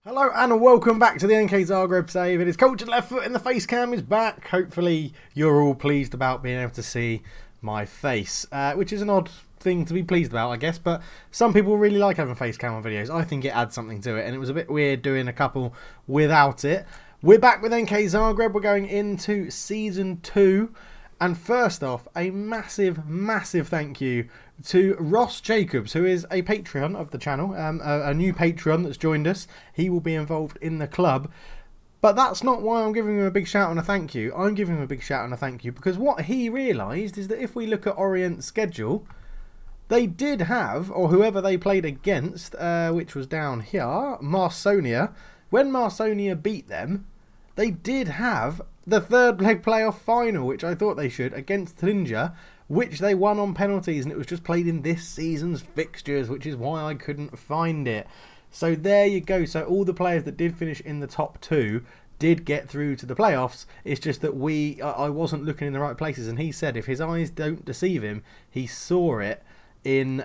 Hello and welcome back to the NK Zagreb save. It is Cultured Left Foot and the face cam is back. Hopefully you're all pleased about being able to see my face, which is an odd thing to be pleased about, I guess, but some people really like having face cam on videos. I think it adds something to it, and it was a bit weird doing a couple without it. We're back with NK Zagreb. We're going into Season 2. And first off, a massive thank you to Ross Jacobs, who is a Patreon of the channel, a new Patreon that's joined us. He will be involved in the club. But that's not why I'm giving him a big shout and a thank you. I'm giving him a big shout and a thank you because what he realised is that if we look at Orient's schedule, they did have, or whoever they played against, which was down here, Marsonia. When Marsonia beat them, they did have the third leg playoff final, which I thought they should, against Trinja, which they won on penalties, and it was just played in this season's fixtures, which is why I couldn't find it. So there you go. So all the players that did finish in the top two did get through to the playoffs. It's just that I wasn't looking in the right places, and he said if his eyes don't deceive him, he saw it in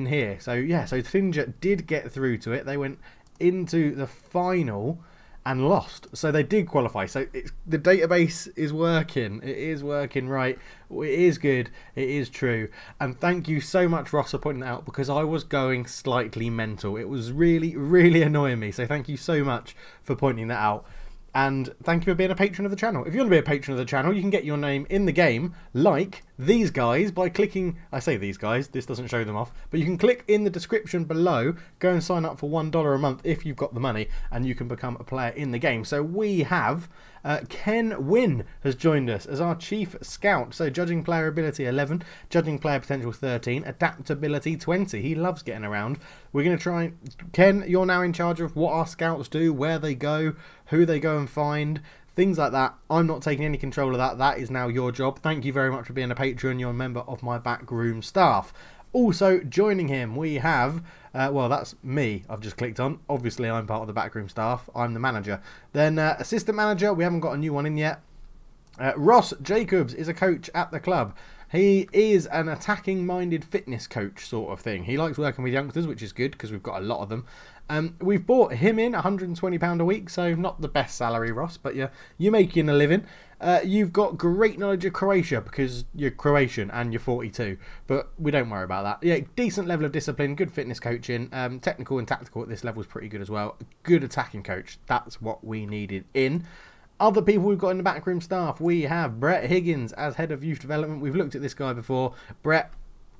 here. So yeah, so Trinja did get through to it. They went into the final and lost, so they did qualify. So the database is working. It is working right. It is good. It is true. And thank you so much, Ross, for pointing that out, because I was going slightly mental. It was really annoying me. So thank you so much for pointing that out. And thank you for being a patron of the channel. If you want to be a patron of the channel, you can get your name in the game, like these guys, by clicking... I say these guys, this doesn't show them off. But you can click in the description below, go and sign up for $1 a month if you've got the money, and you can become a player in the game. So we have... Ken Wynn has joined us as our chief scout. So judging player ability 11, judging player potential 13, adaptability 20. He loves getting around. We're going to try... Ken, you're now in charge of what our scouts do, where they go, who they go and find, things like that. I'm not taking any control of that. That is now your job. Thank you very much for being a patron. You're a member of my backroom staff. Also joining him, we have, well, that's me I've just clicked on. Obviously, I'm part of the backroom staff. I'm the manager. Then assistant manager, we haven't got a new one in yet. Ross Jacobs is a coach at the club. He is an attacking-minded fitness coach sort of thing. He likes working with youngsters, which is good because we've got a lot of them. We've bought him in £120 a week, so not the best salary, Ross, but you're making a living. You've got great knowledge of Croatia because you're Croatian and you're 42, but we don't worry about that. Yeah, decent level of discipline, good fitness coaching, technical and tactical at this level is pretty good as well. Good attacking coach, that's what we needed in. Other people we've got in the backroom staff, we have Brett Higgins as head of youth development. We've looked at this guy before. Brett,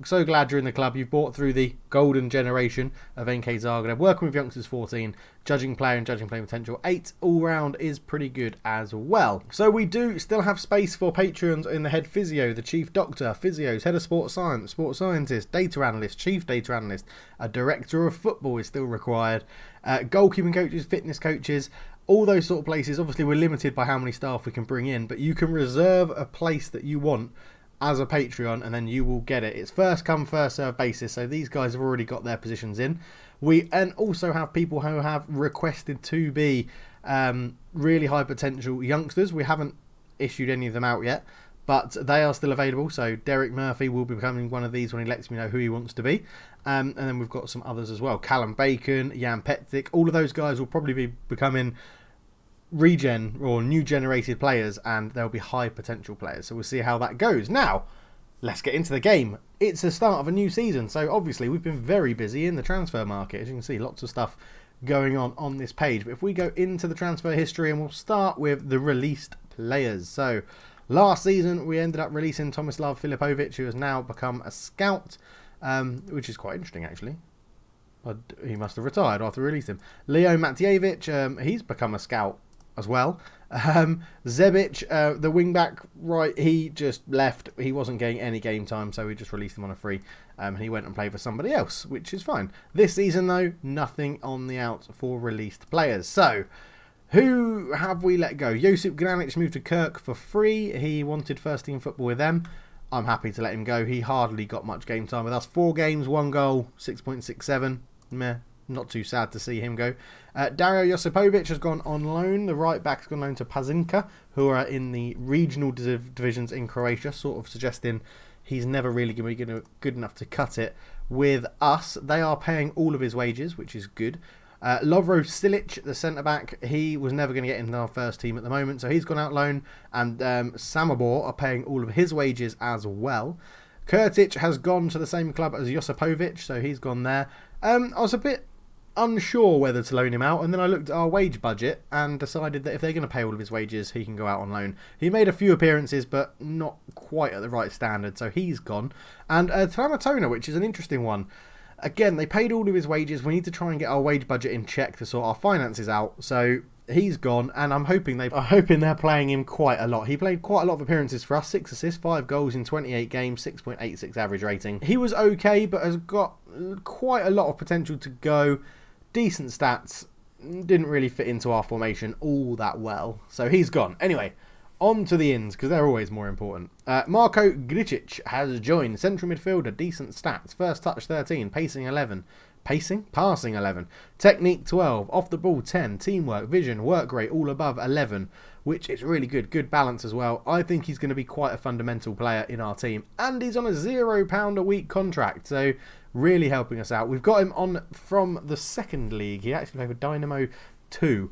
so glad you're in the club. You've brought through the golden generation of NK Zagreb. Working with youngsters 14, judging player and judging player potential 8. All round is pretty good as well. So we do still have space for patrons in the head physio, the chief doctor, physios, head of sports science, sports scientist, data analyst, chief data analyst, a director of football is still required, goalkeeping coaches, fitness coaches, all those sort of places. Obviously we're limited by how many staff we can bring in, but you can reserve a place that you want as a Patreon and then you will get it. It's first come first serve basis, so these guys have already got their positions in. We also have people who have requested to be really high potential youngsters. We haven't issued any of them out yet, but they are still available. So Derek Murphy will be becoming one of these when he lets me know who he wants to be. And then we've got some others as well. Callum Bacon, Jan Petzik, all of those guys will probably be becoming regen or new generated players, and they'll be high potential players. So we'll see how that goes. Now, let's get into the game. It's the start of a new season, so obviously we've been very busy in the transfer market. As you can see, lots of stuff going on this page. But if we go into the transfer history, and we'll start with the released players. So last season we ended up releasing Tomislav Filipovic, who has now become a scout, which is quite interesting actually. He must have retired after we released him. Leo Matjevich, he's become a scout as well. Zebic, the wingback, right, he just left. He wasn't getting any game time, so we just released him on a free. And he went and played for somebody else, which is fine. This season, though, nothing on the out for released players. So, who have we let go? Josip Granic moved to Kirk for free. He wanted first team football with them. I'm happy to let him go. He hardly got much game time with us. 4 games, 1 goal, 6.67. Meh. Not too sad to see him go. Dario Josipovic has gone on loan. The right back has gone on loan to Pazinka, who are in the regional divisions in Croatia, sort of suggesting he's never really going to be good enough to cut it with us. They are paying all of his wages, which is good. Lovro Silic, the centre-back, he was never going to get into our first team at the moment, so he's gone out loan, and Samobor are paying all of his wages as well. Kurtic has gone to the same club as Josipovic, so he's gone there. I was a bit unsure whether to loan him out, and then I looked at our wage budget and decided that if they're going to pay all of his wages, he can go out on loan. He made a few appearances, but not quite at the right standard, so he's gone. And Tramatona, which is an interesting one. Again, they paid all of his wages. We need to try and get our wage budget in check to sort our finances out. So he's gone, and I'm hoping they're playing him quite a lot. He played quite a lot of appearances for us. 6 assists, 5 goals in 28 games, 6.86 average rating. He was okay, but has got quite a lot of potential to go. Decent stats, didn't really fit into our formation all that well. So he's gone. Anyway, on to the ins, because they're always more important. Marko Gricic has joined. Central midfielder, decent stats. First touch 13, pacing 11. Passing 11. Technique 12. Off the ball 10. Teamwork, vision, work rate all above 11. Which is really good. Good balance as well. I think he's going to be quite a fundamental player in our team. And he's on a £0 a week contract. So really helping us out. We've got him on from the second league. He actually played for Dynamo 2.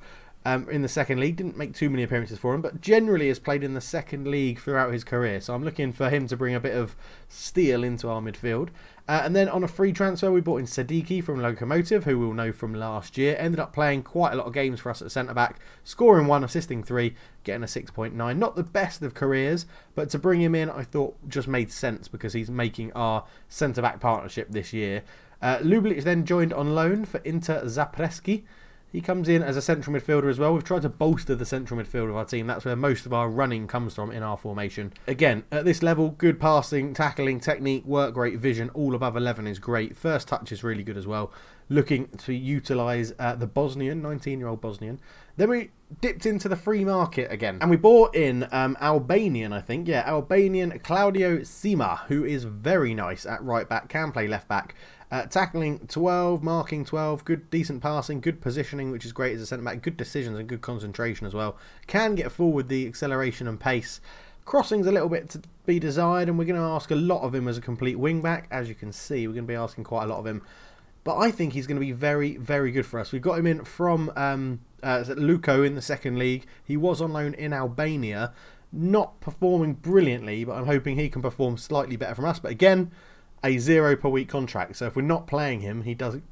In the second league, didn't make too many appearances for him, but generally has played in the second league throughout his career. So I'm looking for him to bring a bit of steel into our midfield. And then on a free transfer, we brought in Sadiki from Lokomotiv, who we'll know from last year. Ended up playing quite a lot of games for us at centre-back, scoring 1, assisting 3, getting a 6.9. Not the best of careers, but to bring him in, I thought just made sense because he's making our centre-back partnership this year. Lublic then joined on loan for Inter Zapreski. He comes in as a central midfielder as well. We've tried to bolster the central midfield of our team. That's where most of our running comes from in our formation. Again, at this level, good passing, tackling, technique, work rate, vision, all above 11 is great. First touch is really good as well. Looking to utilise the Bosnian, 19-year-old Bosnian. Then we dipped into the free market again. And we bought in Albanian, I think. Yeah, Albanian Claudio Sima, who is very nice at right back, can play left back. Tackling 12, marking 12, good decent passing, good positioning, which is great as a centre back, good decisions and good concentration as well. Can get forward the acceleration and pace. Crossing's a little bit to be desired, and we're going to ask a lot of him as a complete wing back. As you can see, we're going to be asking quite a lot of him. But I think he's going to be very, very good for us. We've got him in from Luko in the second league. He was on loan in Albania. Not performing brilliantly, but I'm hoping he can perform slightly better from us. But again, a £0 per week contract. So if we're not playing him, he doesn't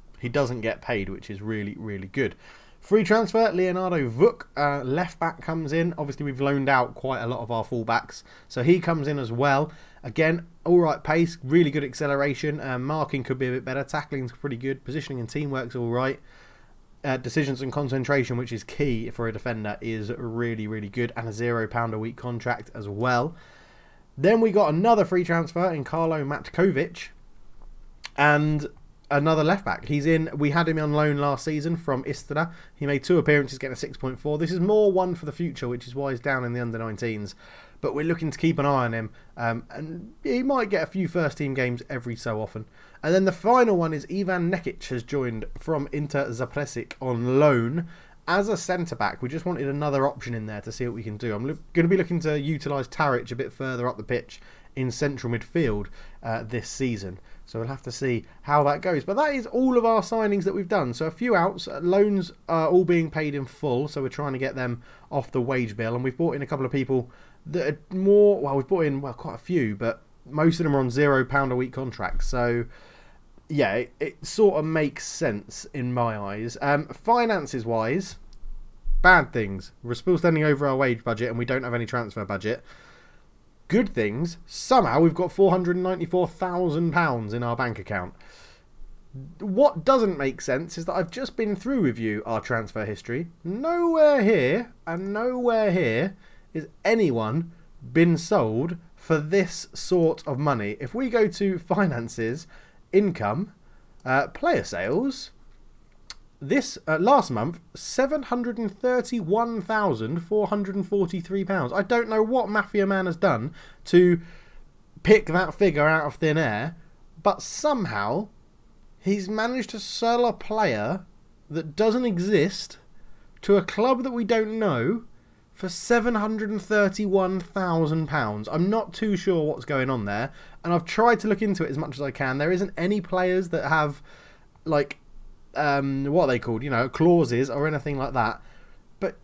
get paid, which is really, really good. Free transfer, Leonardo Vuk, left back comes in. Obviously, we've loaned out quite a lot of our fullbacks, so he comes in as well. Again, all right pace, really good acceleration. Marking could be a bit better. Tackling's pretty good. Positioning and teamwork's all right. Decisions and concentration, which is key for a defender, is really, really good. And a £0 a week contract as well. Then we got another free transfer in Carlo Matkovic. And another left back. He's in. We had him on loan last season from Istra. He made 2 appearances, getting a 6.4. This is more one for the future, which is why he's down in the under-19s. But we're looking to keep an eye on him. And he might get a few first-team games every so often. And then the final one is Ivan Nekic has joined from Inter Zapresic on loan as a centre-back. We just wanted another option in there to see what we can do. I'm going to be looking to utilise Taric a bit further up the pitch in central midfield this season. So we'll have to see how that goes. But that is all of our signings that we've done. So a few outs. Loans are all being paid in full. So we're trying to get them off the wage bill. And we've brought in a couple of people that are more... Well, we've brought in quite a few. But most of them are on £0 a week contracts. So yeah, it sort of makes sense in my eyes. Finances-wise, bad things. We're still standing over our wage budget and we don't have any transfer budget. Good things, somehow we've got £494,000 in our bank account. What doesn't make sense is that I've just been through with you our transfer history. Nowhere here and nowhere here is anyone been sold for this sort of money. If we go to finances, income, player sales, this last month, £731,443. I don't know what Mafia Man has done to pick that figure out of thin air, but somehow he's managed to sell a player that doesn't exist to a club that we don't know for £731,000. I'm not too sure what's going on there, and I've tried to look into it as much as I can. There isn't any players that have like what are they called? You know, clauses or anything like that. But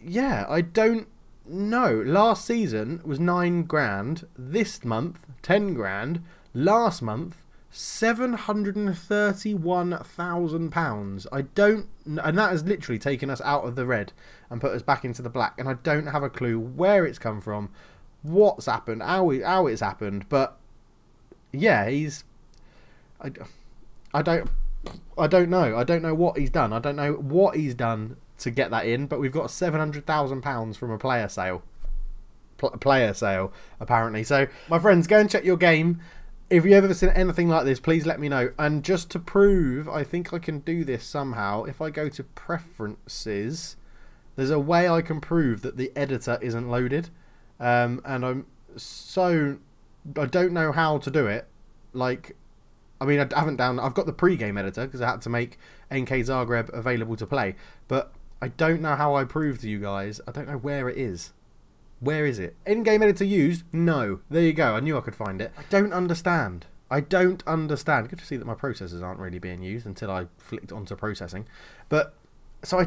yeah, I don't know. Last season was 9 grand. This month, 10 grand. Last month, £731,000. I don't, and that has literally taken us out of the red and put us back into the black. And I don't have a clue where it's come from, what's happened, how it's happened. But yeah, I don't know. I don't know what he's done. I don't know what he's done to get that in. But we've got £700,000 from a player sale. Apparently. So my friends, go and check your game. If you've ever seen anything like this, please let me know. And just to prove, I think I can do this somehow. If I go to preferences, there's a way I can prove that the editor isn't loaded. And I don't know how to do it. Like, I mean, I've got the pre-game editor because I had to make NK Zagreb available to play. But I don't know how I prove to you guys. I don't know where it is. Where is it? In-game editor used? No. There you go. I knew I could find it. I don't understand. Good to see that my processors aren't really being used until I flicked onto processing. But, so I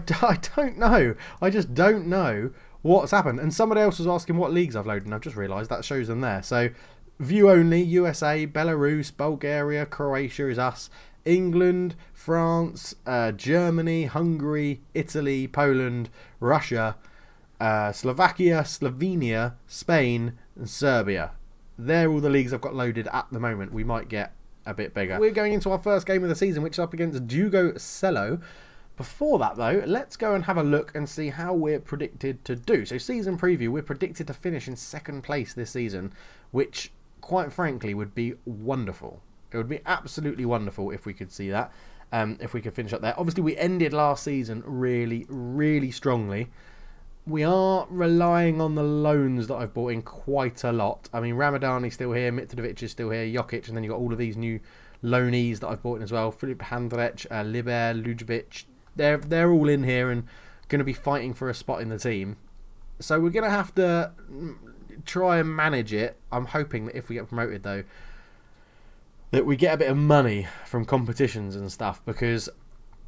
don't know. I just don't know what's happened. And somebody else was asking what leagues I've loaded, and I've just realised that shows them there. So, view only, USA, Belarus, Bulgaria, Croatia is us. England, France, Germany, Hungary, Italy, Poland, Russia, Slovakia, Slovenia, Spain and Serbia. They're all the leagues I've got loaded at the moment. We might get a bit bigger. We're going into our first game of the season, which is up against Jugo Selo. Before that though, let's go and have a look and see how we're predicted to do. So season preview, we're predicted to finish in 2nd place this season, which quite frankly would be wonderful. It would be absolutely wonderful if we could see that. If we could finish up there. Obviously we ended last season really strongly. We are relying on the loans that I've bought in quite a lot. I mean, Ramadani's still here, Mitrovic is still here, Jokic, and then you've got all of these new loanees that I've bought in as well. Filip Handrech, Liber, Lujovic. They're all in here and going to be fighting for a spot in the team. So we're going to have to try and manage it. I'm hoping that if we get promoted, though, that we get a bit of money from competitions and stuff, because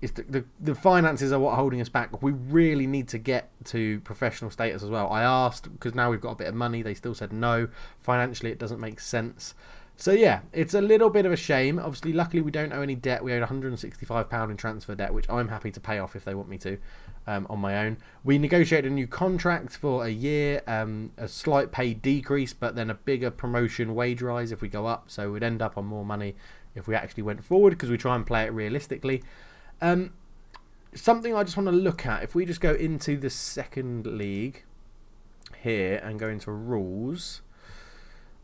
it's the finances are what are holding us back. We really need to get to professional status as well. I asked, because now we've got a bit of money, they still said no. Financially, it doesn't make sense. So yeah, it's a little bit of a shame. Obviously, luckily we don't owe any debt. We owe £165 in transfer debt, which I'm happy to pay off if they want me to, on my own. We negotiated a new contract for a year, a slight pay decrease, but then a bigger promotion wage rise if we go up. So we'd end up on more money if we actually went forward, because we try and play it realistically. Something I just want to look at, if we just go into the 2nd league here and go into rules.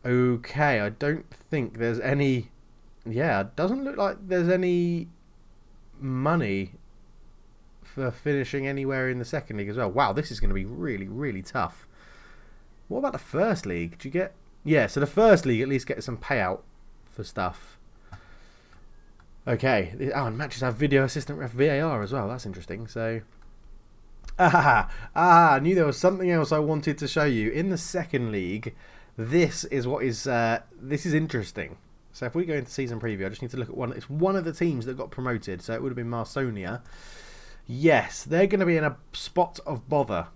Okay, I don't think there's any, yeah, it doesn't look like there's any money for finishing anywhere in the 2nd league as well. Wow, this is going to be really tough. What about the 1st league? Do you get, yeah, so the 1st league at least gets some payout for stuff. Okay, and matches have video assistant ref VAR as well. That's interesting. So, I knew there was something else I wanted to show you. In the 2nd league, this is what is this is interesting. So if we go into season preview, I just need to look at one. It's one of the teams that got promoted. So it would have been Marsonia. Yes, they're going to be in a spot of bother.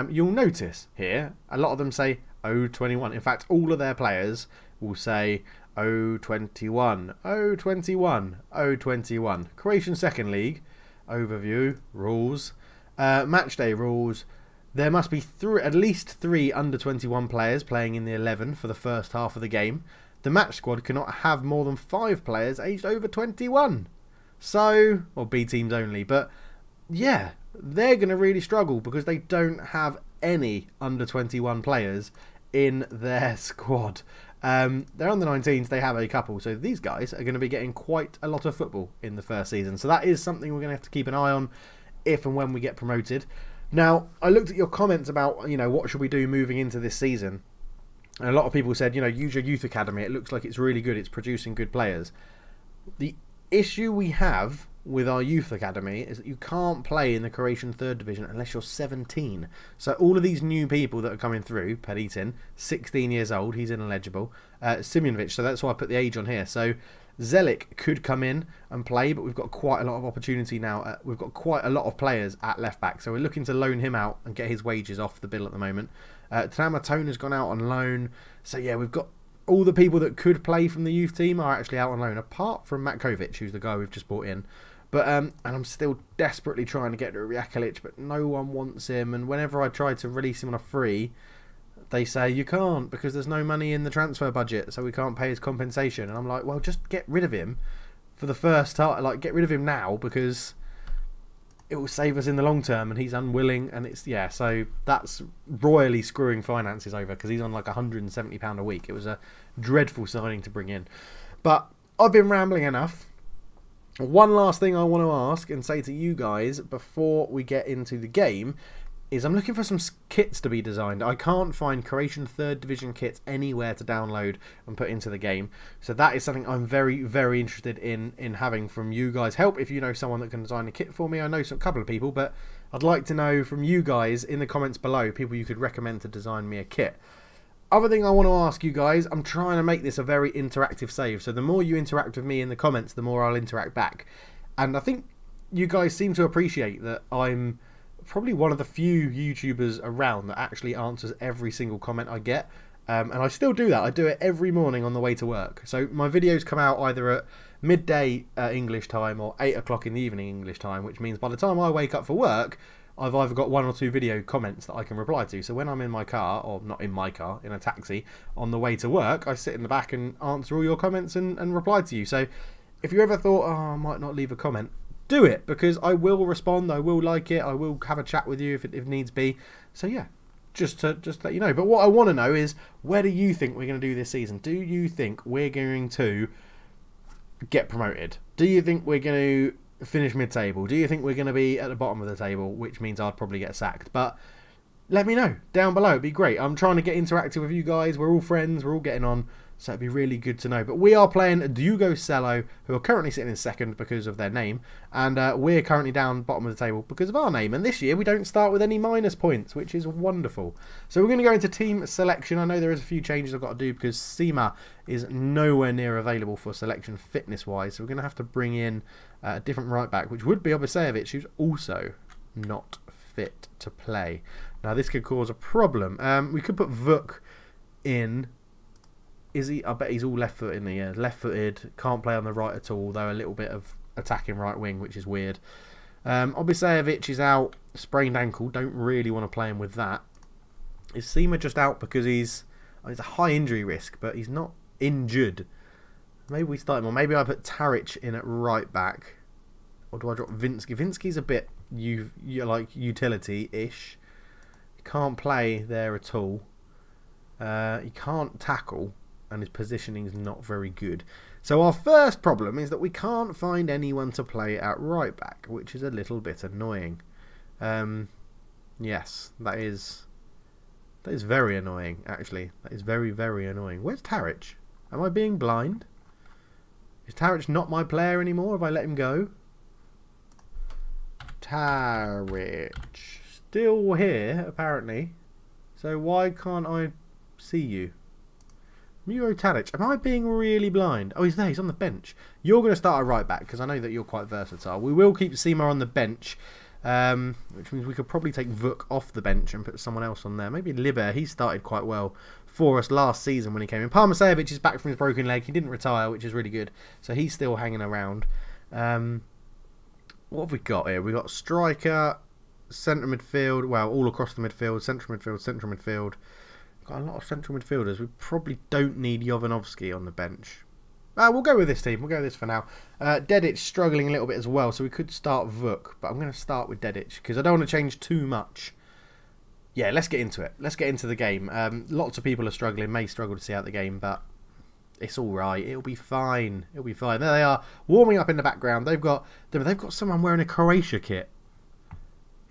You'll notice here, a lot of them say 021. In fact, all of their players will say 021, 021, 021. Croatian 2nd league overview rules, match day rules. There must be at least 3 under 21 players playing in the 11 for the first half of the game. The match squad cannot have more than 5 players aged over 21. So, or B teams only. But yeah, they're going to really struggle because they don't have any under 21 players in their squad. They're under 19s, they have a couple, so these guys are going to be getting quite a lot of football in the first season. So that is something we're going to have to keep an eye on if and when we get promoted. Now, I looked at your comments about, you know, what should we do moving into this season? And a lot of people said, you know, use your youth academy. It looks like it's really good. It's producing good players. The issue we have with our youth academy is that you can't play in the Croatian third division unless you're 17. So all of these new people that are coming through, Peritin, 16 years old, he's ineligible. Simjonovic, so that's why I put the age on here. So Zelic could come in and play, but we've got quite a lot of opportunity now. We've got quite a lot of players at left back, so we're looking to loan him out and get his wages off the bill at the moment. Tramatone has gone out on loan. So yeah, we've got all the people that could play from the youth team are actually out on loan, apart from Matkovic, who's the guy we've just brought in. But and I'm still desperately trying to get to Rijakalic, but no one wants him. And whenever I try to release him on a free, they say you can't because there's no money in the transfer budget, so we can't pay his compensation. And I'm like, well, just get rid of him for the first time. Like, get rid of him now because it will save us in the long term. And he's unwilling, and it's so that's royally screwing finances over because he's on like £170 a week. It was a dreadful signing to bring in. But I've been rambling enough. One last thing I want to ask and say to you guys before we get into the game is I'm looking for some kits to be designed. I can't find Croatian 3rd Division kits anywhere to download and put into the game. So that is something I'm very, very interested in having from you guys. Help if you know someone that can design a kit for me. I know a couple of people, but I'd like to know from you guys in the comments below, people you could recommend to design me a kit. Other thing I want to ask you guys, I'm trying to make this a very interactive save. So the more you interact with me in the comments, the more I'll interact back. And I think you guys seem to appreciate that I'm probably one of the few YouTubers around that actually answers every single comment I get. And I still do that. I do it every morning on the way to work. So my videos come out either at midday English time or 8 o'clock in the evening English time, which means by the time I wake up for work, I've either got 1 or 2 video comments that I can reply to. So when I'm in my car, or not in my car, in a taxi, on the way to work, I sit in the back and answer all your comments and reply to you. So if you ever thought, oh, I might not leave a comment, do it, because I will respond, I will like it, I will have a chat with you if needs be. So yeah, just to let you know. But what I want to know is, where do you think we're going to do this season? Do you think we're going to get promoted? Do you think we're going to finish mid-table? Do you think we're going to be at the bottom of the table, which means I'd probably get sacked? But let me know down below. It'd be great. I'm trying to get interactive with you guys. We're all friends. We're all getting on. So it'd be really good to know. But we are playing Dugo Cello, who are currently sitting in second because of their name. And we're currently down bottom of the table because of our name. And this year we don't start with any minus points, which is wonderful. So we're going to go into team selection. I know there is a few changes I've got to do because Sima is nowhere near available for selection fitness-wise. So we're going to have to bring in a different right-back, which would be Obisejevic, who's also not fit to play. Now this could cause a problem. We could put Vuk in. Is he? I bet he's all left-footed in the air. Left-footed, can't play on the right at all, though a little bit of attacking right wing, which is weird. Obisejevic is out, sprained ankle. Don't really want to play him with that. Is Sima just out because he's a high injury risk, but he's not injured? Maybe we start him on. Maybe I put Taric in at right back, or do I drop Vinsky? Vinsky's a bit like utility-ish. He can't play there at all. He can't tackle, and his positioning is not very good. So our first problem is that we can't find anyone to play at right back, which is a little bit annoying. Yes, that is very annoying, actually. That is very, very annoying. Where's Taric? Am I being blind? Is Taric not my player anymore? Have I let him go? Taric. Still here, apparently. So why can't I see you? Muro Tadic. Am I being really blind? Oh, he's there. He's on the bench. You're going to start a right back because I know that you're quite versatile. We will keep Sima on the bench, which means we could probably take Vuk off the bench and put someone else on there. Maybe Liber. He started quite well for us last season when he came in. Parmasejevic is back from his broken leg. He didn't retire, which is really good. So he's still hanging around. What have we got here? We've got striker, centre midfield. Well, all across the midfield. Central midfield. Got a lot of central midfielders. We probably don't need Jovanovski on the bench. We'll go with this team. We'll go with this for now. Dedic struggling a little bit as well, so we could start Vuk, but I'm going to start with Dedic because I don't want to change too much. Yeah, let's get into it. Let's get into the game. Lots of people are struggling, may struggle to see out the game, but it's all right. It'll be fine. It'll be fine. There they are, warming up in the background. They've got someone wearing a Croatia kit.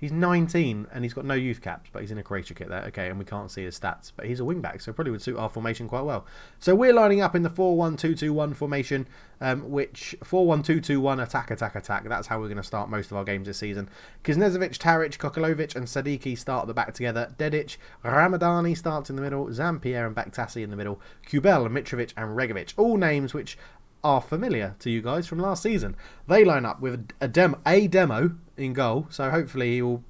He's 19 and he's got no youth caps, but he's in a Croatia kit there. Okay, and we can't see his stats, but he's a wing-back, so probably would suit our formation quite well. So we're lining up in the 4-1-2-2-1 formation, which 4-1-2-2-1 attack, attack, attack. That's how we're going to start most of our games this season. Kuznezovic, Taric, Kokolovic and Sadiki start at the back together. Dedic, Ramadani starts in the middle. Zampierre and Baktasi in the middle. Kubel, Mitrovic and Regovic. All names which are familiar to you guys from last season. They line up with a demo in goal, so hopefully he will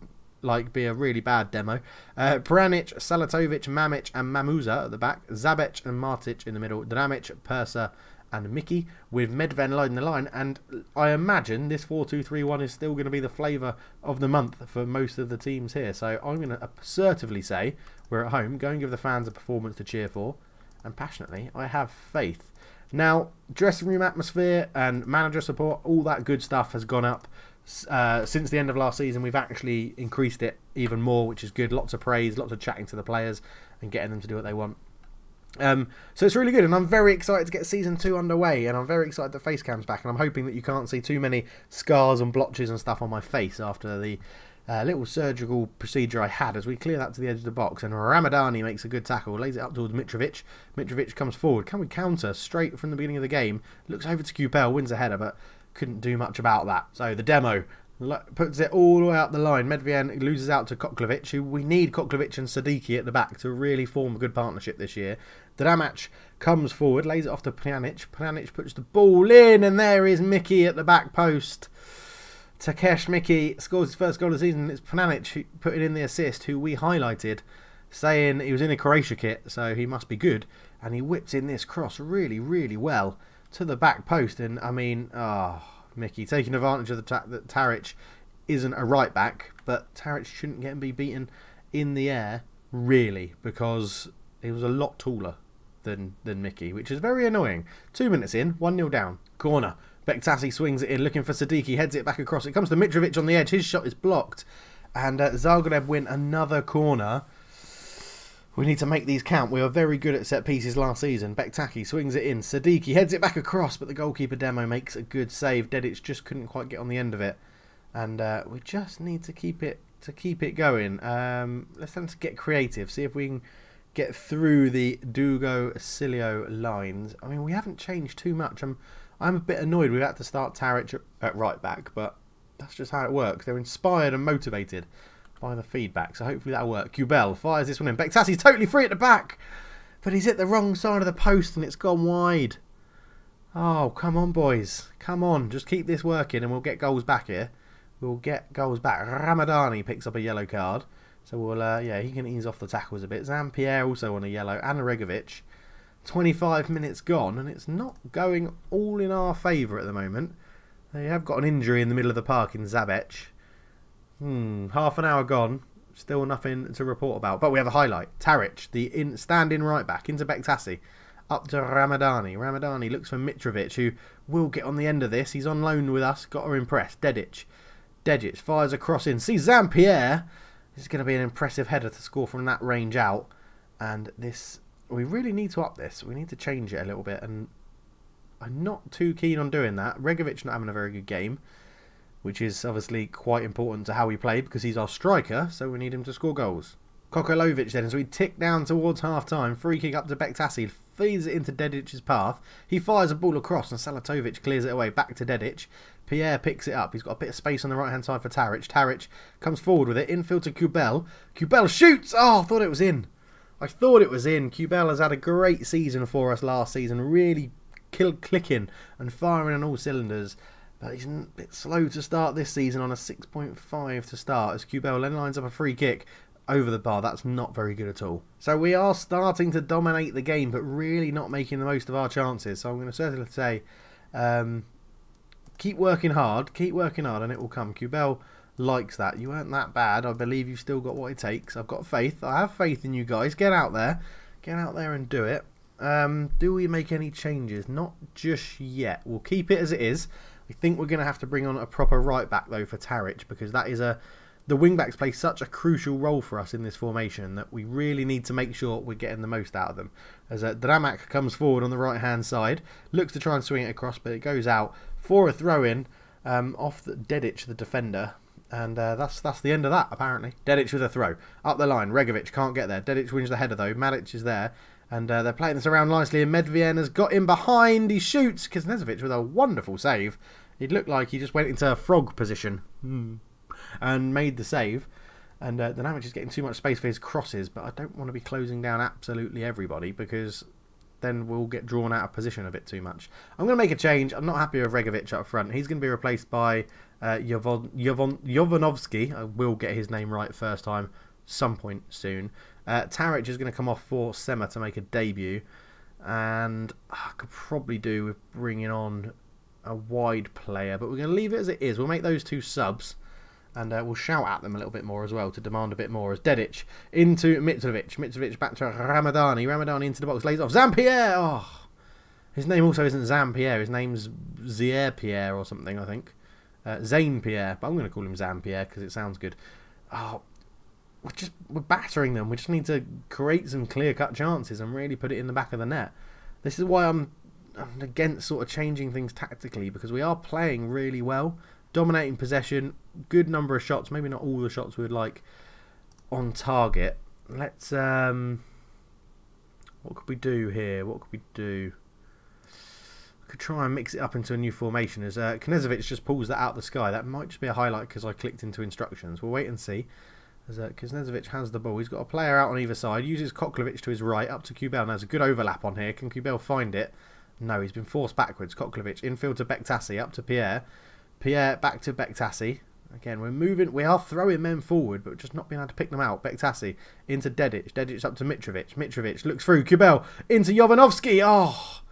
be a really bad demo. Pranic, Salatovic, Mamic and Mamuza at the back. Zabec and Martic in the middle. Dramic, Persa and Mickey with Medven lining the line. And I imagine this 4-2-3-1 is still going to be the flavour of the month for most of the teams here. So I'm going to assertively say we're at home. Go and give the fans a performance to cheer for. And passionately, I have faith. Now, dressing room atmosphere and manager support, all that good stuff has gone up. Since the end of last season, we've actually increased it even more, which is good. Lots of praise, lots of chatting to the players and getting them to do what they want. So it's really good, and I'm very excited to get Season 2 underway, and I'm very excited that Facecam's back, and I'm hoping that you can't see too many scars and blotches and stuff on my face after the little surgical procedure I had as we clear that to the edge of the box. And Ramadani makes a good tackle, lays it up towards Mitrovic. Mitrovic comes forward. Can we counter straight from the beginning of the game? Looks over to Kupel, wins a header, but couldn't do much about that. So the demo puts it all the way up the line. Medvien loses out to Koklovic, who we need Koklovic and Sadiki at the back to really form a good partnership this year. Dramac comes forward, lays it off to Pjanic. Pjanic puts the ball in, and there is Mickey at the back post. Takesh Mickey scores his first goal of the season. It's Pjanic who put in the assist, who we highlighted, saying he was in a Croatia kit, so he must be good. And he whips in this cross really, really well to the back post. And I mean, Mickey taking advantage of the fact that Taric isn't a right back, but Taric shouldn't be beaten in the air, really, because he was a lot taller than Mickey, which is very annoying. 2 minutes in, 1-0 down. Corner. Baktasi swings it in, looking for Sadiki, heads it back across. It comes to Mitrovic on the edge. His shot is blocked. And Zagreb win another corner. We need to make these count. We were very good at set pieces last season. Baktaki swings it in. Sadiki heads it back across, but the goalkeeper Demo makes a good save. Dedic just couldn't quite get on the end of it. And we just need to keep it going. Let's have to get creative. See if we can get through the Dugo-Cilio lines. I mean, we haven't changed too much. I'm a bit annoyed we've had to start Taric at right back, but that's just how it works. They're inspired and motivated by the feedback, so hopefully that'll work. Kubel fires this one in. Baktasi's totally free at the back, but he's hit the wrong side of the post and it's gone wide. Oh, come on, boys. Come on, just keep this working and we'll get goals back here. We'll get goals back. Ramadani picks up a yellow card, so we'll, yeah, he can ease off the tackles a bit. Zampierre also on a yellow, and Regovic. 25 minutes gone, and it's not going all in our favour at the moment. They have got an injury in the middle of the park in Zabec. Half an hour gone, still nothing to report about. But we have a highlight. Taric, the stand-in right back, into Baktasi. Up to Ramadani. Ramadani looks for Mitrovic, who will get on the end of this. He's on loan with us. Got to impress. Dedic fires a cross in. See Zampierre. This is going to be an impressive header to score from that range out. And this... we really need to up this. We need to change it a little bit, and I'm not too keen on doing that. Regovic not having a very good game, which is obviously quite important to how we play because he's our striker, so we need him to score goals. Kokolovic then, as we tick down towards half-time, free kick up to Baktasi, feeds it into Dedic's path. He fires a ball across and Salatovic clears it away back to Dedic. Pierre picks it up. He's got a bit of space on the right-hand side for Taric. Taric comes forward with it, infield to Kubel. Kubel shoots! Oh, I thought it was in. Kubel has had a great season for us last season, really clicking and firing on all cylinders. But he's a bit slow to start this season on a 6.5 to start, as Kubel then lines up a free kick over the bar. That's not very good at all. So we are starting to dominate the game, but really not making the most of our chances. So I'm going to certainly say, keep working hard, and it will come. Kubel likes that. You weren't that bad. I believe you've still got what it takes. I've got faith. I have faith in you guys. Get out there and do it. Do we make any changes? Not just yet. We'll keep it as it is. I think we're going to have to bring on a proper right back though for Taric, because that is the wing backs play such a crucial role for us in this formation that we really need to make sure we're getting the most out of them. As Dramac comes forward on the right hand side, looks to try and swing it across, but it goes out for a throw in off Dedic, the defender. And that's the end of that, apparently. Dedic with a throw. Up the line. Regovic can't get there. Dedic wins the header, though. Madic is there. And they're playing this around nicely. And Medvien has got in behind. He shoots. Knezovic with a wonderful save. It looked like he just went into a frog position. And made the save. And the Dinamic is getting too much space for his crosses. But I don't want to be closing down absolutely everybody. Because then we'll get drawn out of position a bit too much. I'm going to make a change. I'm not happy with Regovic up front. He's going to be replaced by Jovanovski. I will get his name right first time some point soon. Taric is going to come off for Sema to make a debut. And I could probably do with bringing on a wide player. But we're going to leave it as it is. We'll make those two subs. And we'll shout at them a little bit more as well to demand a bit more. As Dedic into Mitrovic. Mitrovic back to Ramadani. Ramadani into the box. Lays off. Zampierre! Oh, his name also isn't Zampierre. His name's Zier-Pierre or something, I think. Zane Pierre. But I'm going to call him Zampierre because it sounds good. Oh, we're battering them. We just need to create some clear-cut chances and really put it in the back of the net. This is why I'm against sort of changing things tactically, because we are playing really well. Dominating possession, good number of shots, maybe not all the shots we would like on target. Let's, what could we do here? What could we do? I could try and mix it up into a new formation as Knezovic just pulls that out of the sky. That might just be a highlight because I clicked into instructions. We'll wait and see. As Knezovic has the ball, he's got a player out on either side, uses Koklovic to his right, up to Kubel. Now there's a good overlap on here. Can Kubel find it? No, he's been forced backwards. Koklovic, infield to Bektasi, up to Pierre. Pierre back to Bektasi. Again, we're moving. We are throwing men forward, but just not being able to pick them out. Bektasi into Dedic. Dedic up to Mitrovic. Mitrovic looks through. Kubel into Jovanovski. Oh,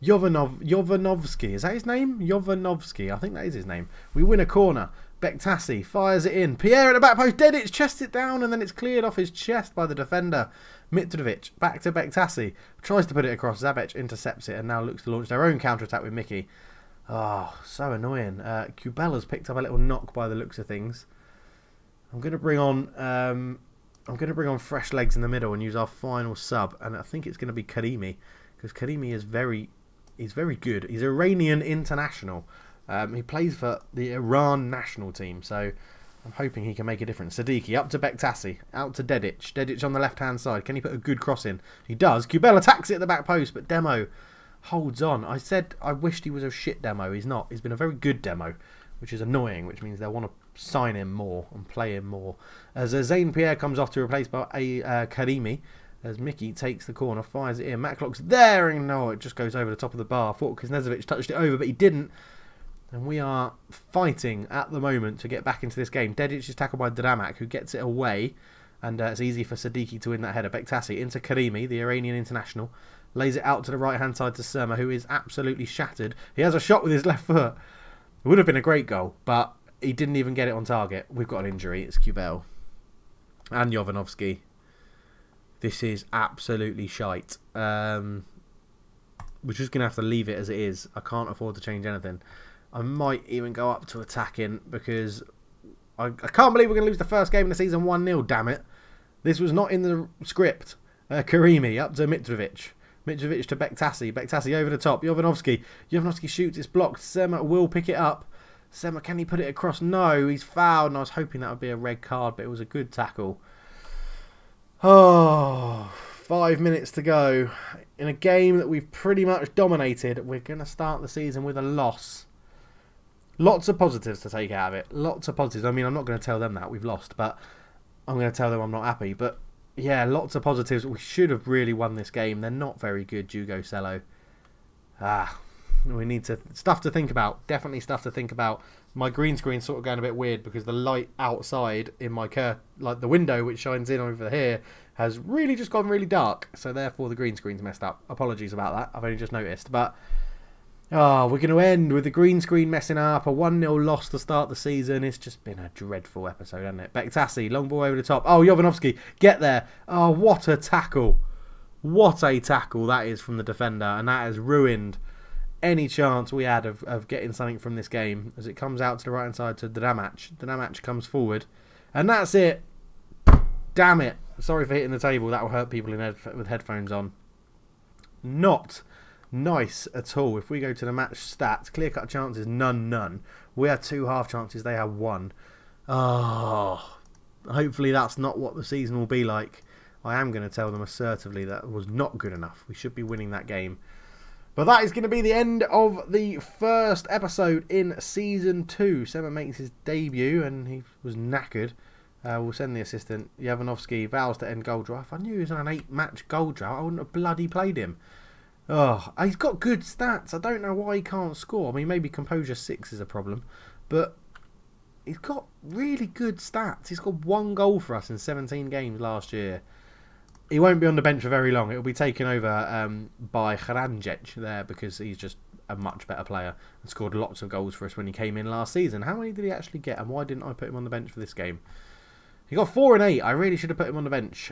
Jovanovski. Is that his name? Jovanovski. I think that is his name. We win a corner. Bektasi fires it in. Pierre at the back post. Dedic chests it down, and then it's cleared off his chest by the defender. Mitrovic back to Bektasi. Tries to put it across. Zabec intercepts it and now looks to launch their own counter-attack with Mickey. Oh, so annoying. Kubella's picked up a little knock by the looks of things. I'm going to bring on fresh legs in the middle and use our final sub, and I think it's going to be Karimi, because Karimi is very good. He's Iranian international. He plays for the Iran national team, so I'm hoping he can make a difference. Sadiki up to Bektasi, out to Dedic. Dedic on the left-hand side. Can he put a good cross in? He does. Kubel attacks it at the back post, but Demo holds on. I said I wished he was a shit demo. He's not. He's been a very good demo, which is annoying, which means they'll want to sign him more and play him more. As Zane Pierre comes off to replace by Karimi, as Mickey takes the corner, fires it in. Matlock's there, and no, it just goes over the top of the bar. I thought Knezovic touched it over, but he didn't. And we are fighting at the moment to get back into this game. Dedic is tackled by Dramak, who gets it away, and it's easy for Sadiki to win that header. Bektasi into Karimi, the Iranian international. Lays it out to the right-hand side to Surma, who is absolutely shattered. He has a shot with his left foot. It would have been a great goal, but he didn't even get it on target. We've got an injury. It's Kubel. And Jovanovski. This is absolutely shite. We're just going to have to leave it as it is. I can't afford to change anything. I might even go up to attacking, because I can't believe we're going to lose the first game of the season 1-0, damn it. This was not in the script. Karimi up to Mitrovic. Mitrovic to Bektasi. Bektasi over the top. Jovanovski. Jovanovski shoots. It's blocked. Sema will pick it up. Sema, can he put it across? No, he's fouled. And I was hoping that would be a red card, but it was a good tackle. Oh, 5 minutes to go. In a game that we've pretty much dominated, we're going to start the season with a loss. Lots of positives to take out of it. Lots of positives. I mean, I'm not going to tell them that we've lost, but I'm going to tell them I'm not happy. But yeah, lots of positives. We should have really won this game. They're not very good, Jugo Cello. We need stuff to think about. Definitely stuff to think about. My green screen's sort of going a bit weird because the light outside in my like the window which shines in over here has really just gone really dark. So therefore the green screen's messed up. Apologies about that. I've only just noticed. But we're going to end with the green screen messing up. A 1-0 loss to start the season. It's just been a dreadful episode, hasn't it? Bektasi, long ball over the top. Oh, Jovanovski, get there. Oh, what a tackle. What a tackle that is from the defender. And that has ruined any chance we had of getting something from this game. As it comes out to the right-hand side to Dramac. Dramac comes forward. And that's it. Damn it. Sorry for hitting the table. That will hurt people with headphones on. Not nice at all. If we go to the match stats, clear-cut chances, none. We had 2 half chances, they had 1. Oh, hopefully that's not what the season will be like. I am going to tell them assertively that was not good enough. We should be winning that game. But that is going to be the end of the first episode in Season 2. Sema makes his debut and he was knackered. We'll send the assistant, Jovanovski, vows to end goal drought. If I knew he was on an 8-match goal drought, I wouldn't have bloody played him. Oh, he's got good stats. I don't know why he can't score. I mean, maybe composure 6 is a problem. But he's got really good stats. He's got 1 goal for us in 17 games last year. He won't be on the bench for very long. It'll be taken over by Hranjec there because he's just a much better player and scored lots of goals for us when he came in last season. How many did he actually get and why didn't I put him on the bench for this game? He got 4 and 8. I really should have put him on the bench.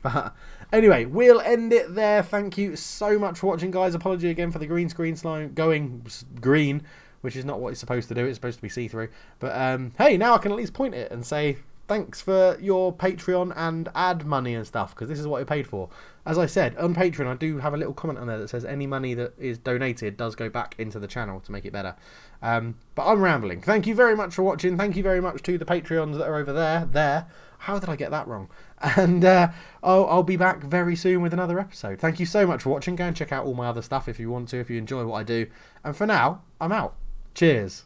But anyway, we'll end it there. Thank you so much for watching, guys. Apology again for the green screen slime going green, which is not what it's supposed to do. It's supposed to be see-through. But hey, now I can at least point it and say thanks for your Patreon and ad money and stuff, because this is what it paid for. As I said, on Patreon, I do have a little comment on there that says any money that is donated does go back into the channel to make it better. But I'm rambling. Thank you very much for watching. Thank you very much to the Patreons that are over there. How did I get that wrong? And I'll be back very soon with another episode. Thank you so much for watching. Go and check out all my other stuff if you want to, if you enjoy what I do. And for now, I'm out. Cheers.